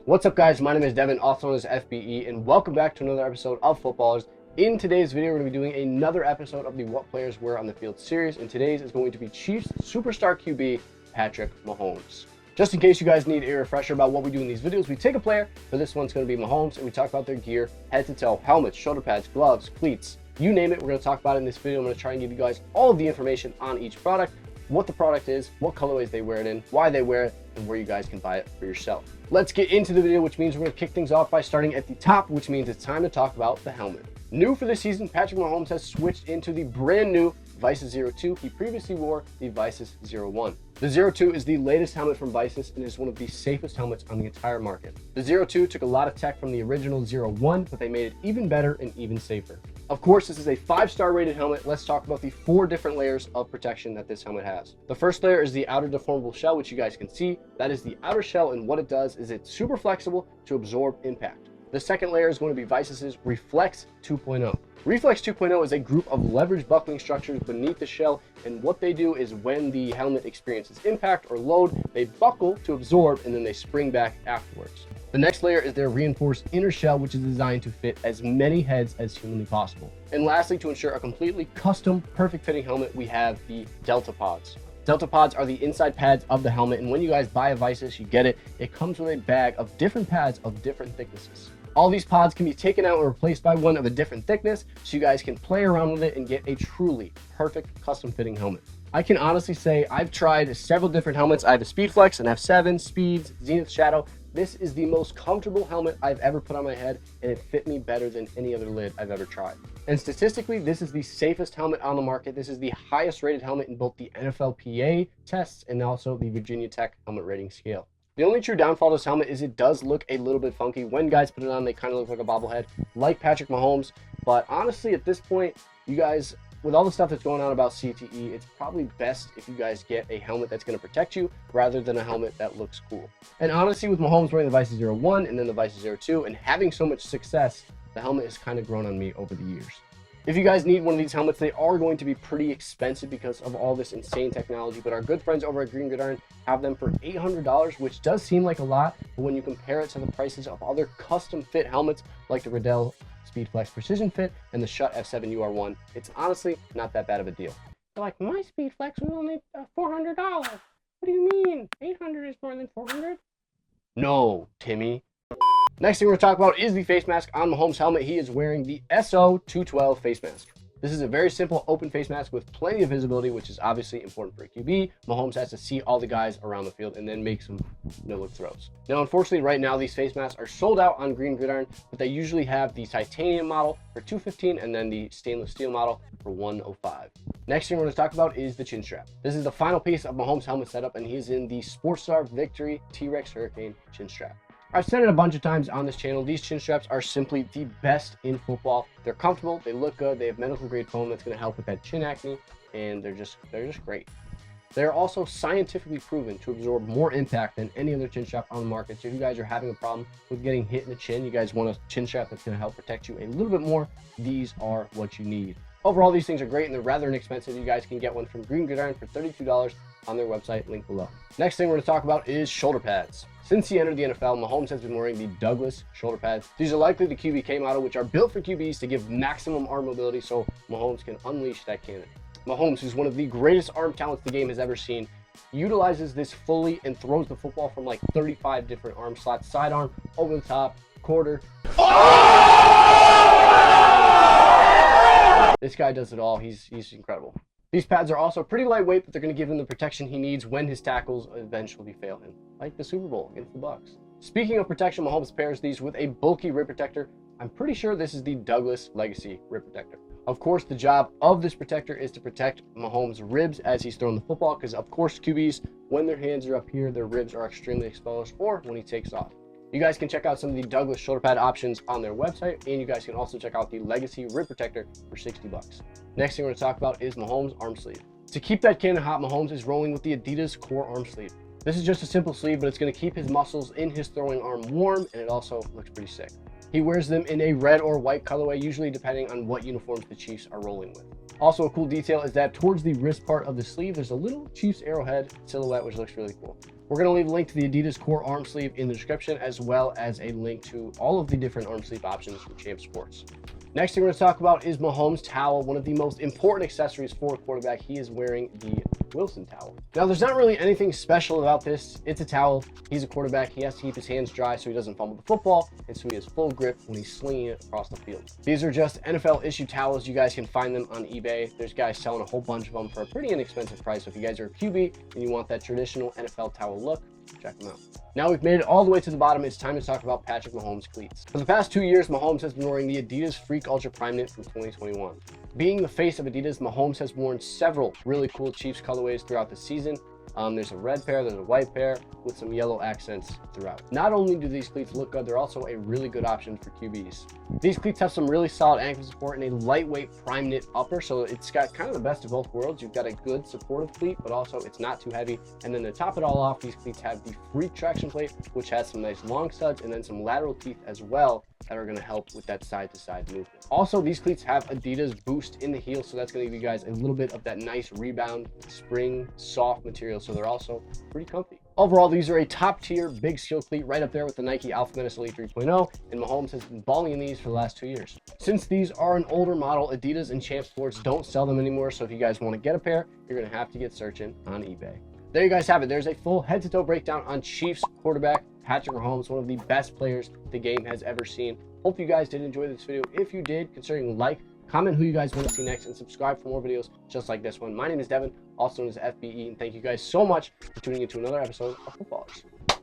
What's up, guys? My name is Devin, also known as FBE, and welcome back to another episode of Footballrs. In today's video, we're going to be doing another episode of the What Players Wear on the Field series, and today's is going to be Chiefs superstar QB Patrick Mahomes. Just in case you guys need a refresher about what we do in these videos, we take a player, for this one's going to be Mahomes, and we talk about their gear, head to toe, helmets, shoulder pads, gloves, cleats, you name it, we're going to talk about it in this video. I'm going to try and give you guys all of the information on each product, what the product is, what colorways they wear it in, why they wear it, and where you guys can buy it for yourself. Let's get into the video, which means we're going to kick things off by starting at the top, which means it's time to talk about the helmet. New for this season, Patrick Mahomes has switched into the brand new Vicis Zero2. He previously wore the Vicis Zero1. The Zero2 is the latest helmet from Vicis and is one of the safest helmets on the entire market. The Zero2 took a lot of tech from the original Zero1, but they made it even better and even safer. Of course, this is a 5-star rated helmet. Let's talk about the 4 different layers of protection that this helmet has. The first layer is the outer deformable shell, which you guys can see. That is the outer shell, and what it does is it's super flexible to absorb impact. The second layer is going to be Vicis' Reflex 2.0. Reflex 2.0 is a group of leverage buckling structures beneath the shell, and what they do is when the helmet experiences impact or load, they buckle to absorb and then they spring back afterwards. The next layer is their reinforced inner shell, which is designed to fit as many heads as humanly possible. And lastly, to ensure a completely custom, perfect fitting helmet, we have the Delta Pods. Delta Pods are the inside pads of the helmet, and when you guys buy a Vicis, you get it. It comes with a bag of different pads of different thicknesses. All these pods can be taken out and replaced by one of a different thickness, so you guys can play around with it and get a truly perfect custom fitting helmet. I can honestly say I've tried several different helmets. I have a Speedflex, an F7, Speeds, Zenith Shadow. This is the most comfortable helmet I've ever put on my head, and it fit me better than any other lid I've ever tried. And statistically, this is the safest helmet on the market. This is the highest rated helmet in both the NFLPA tests and also the Virginia Tech helmet rating scale. The only true downfall to this helmet is it does look a little bit funky. When guys put it on, they kind of look like a bobblehead, like Patrick Mahomes. But honestly, at this point, you guys, with all the stuff that's going on about CTE, it's probably best if you guys get a helmet that's going to protect you rather than a helmet that looks cool. And honestly, with Mahomes wearing the Vicis Zero1 and then the Vicis Zero2 and having so much success, the helmet has kind of grown on me over the years. If you guys need one of these helmets, they are going to be pretty expensive because of all this insane technology, but our good friends over at Green Gridiron have them for $800, which does seem like a lot, but when you compare it to the prices of other custom fit helmets like the Riddell Speedflex Precision Fit and the Schutt F7 UR1, it's honestly not that bad of a deal. They're like, my Speedflex was only $400. What do you mean? 800 is more than 400? No, Timmy. Next thing we're going to talk about is the face mask on Mahomes' helmet. He is wearing the SO212 face mask. This is a very simple open face mask with plenty of visibility, which is obviously important for a QB. Mahomes has to see all the guys around the field and then make some no-look throws. Now, unfortunately, right now, these face masks are sold out on Green Gridiron, but they usually have the titanium model for $215 and then the stainless steel model for $105. Next thing we're going to talk about is the chin strap. This is the final piece of Mahomes' helmet setup, and he's in the Sportstar Victory T-Rex Hurricane chin strap. I've said it a bunch of times on this channel, these chin straps are simply the best in football. They're comfortable, they look good, they have medical grade foam that's going to help with that chin acne, and they're just great. They're also scientifically proven to absorb more impact than any other chin strap on the market. So if you guys are having a problem with getting hit in the chin, you guys want a chin strap that's going to help protect you a little bit more, these are what you need. Overall, these things are great and they're rather inexpensive. You guys can get one from Green Gridiron for $32 on their website, link below. Next thing we're going to talk about is shoulder pads. Since he entered the NFL, Mahomes has been wearing the Douglas shoulder pads. These are likely the QBK model, which are built for QBs to give maximum arm mobility so Mahomes can unleash that cannon. Mahomes, who's one of the greatest arm talents the game has ever seen, utilizes this fully and throws the football from like 35 different arm slots, sidearm, over the top, quarter. This guy does it all. He's incredible. These pads are also pretty lightweight, but they're going to give him the protection he needs when his tackles eventually fail him, like the Super Bowl against the Bucs. Speaking of protection, Mahomes pairs these with a bulky rib protector. I'm pretty sure this is the Douglas Legacy rib protector. Of course, the job of this protector is to protect Mahomes' ribs as he's throwing the football, because of course QBs, when their hands are up here, their ribs are extremely exposed, or when he takes off. You guys can check out some of the Douglas shoulder pad options on their website, and you guys can also check out the Legacy rib protector for $60. Next thing we're going to talk about is Mahomes' arm sleeve. To keep that cannon hot, Mahomes is rolling with the Adidas Core arm sleeve. This is just a simple sleeve, but it's going to keep his muscles in his throwing arm warm, and it also looks pretty sick. He wears them in a red or white colorway, usually depending on what uniforms the Chiefs are rolling with. Also, a cool detail is that towards the wrist part of the sleeve, there's a little Chiefs arrowhead silhouette, which looks really cool. We're going to leave a link to the Adidas core arm sleeve in the description, as well as a link to all of the different arm sleeve options from Champ Sports. Next thing we're going to talk about is Mahomes' towel, one of the most important accessories for a quarterback. He is wearing the Wilson towel. Now, there's not really anything special about this. It's a towel. He's a quarterback. He has to keep his hands dry so he doesn't fumble the football, and so he has full grip when he's slinging it across the field. These are just NFL issue towels. You guys can find them on eBay. There's guys selling a whole bunch of them for a pretty inexpensive price. So if you guys are a QB and you want that traditional NFL towel look, check them out. Now we've made it all the way to the bottom. It's time to talk about Patrick Mahomes' cleats. For the past 2 years, Mahomes has been wearing the Adidas Freak Ultra Primeknit from 2021. Being the face of Adidas, Mahomes has worn several really cool Chiefs colorways throughout the season. There's a red pair, there's a white pair with some yellow accents throughout. Not only do these cleats look good, they're also a really good option for QBs. These cleats have some really solid ankle support and a lightweight Primeknit upper, so it's got kind of the best of both worlds. You've got a good supportive cleat, but also it's not too heavy. And then to top it all off, these cleats have the Freak traction plate, which has some nice long studs and then some lateral teeth as well that are going to help with that side-to-side movement. Also, these cleats have Adidas Boost in the heel, so that's going to give you guys a little bit of that nice rebound, spring, soft material, so they're also pretty comfy. Overall, these are a top-tier big skill cleat right up there with the Nike Alpha Menace Elite 3.0, and Mahomes has been balling in these for the last 2 years. Since these are an older model, Adidas and Champ Sports don't sell them anymore, so if you guys want to get a pair, you're going to have to get searching on eBay. There you guys have it. There's a full head-to-toe breakdown on Chiefs quarterback Patrick Mahomes, one of the best players the game has ever seen. Hope you guys did enjoy this video. If you did, consider like, comment who you guys want to see next, and subscribe for more videos just like this one. My name is Devin, also known as FBE, and thank you guys so much for tuning into another episode of Footballrs.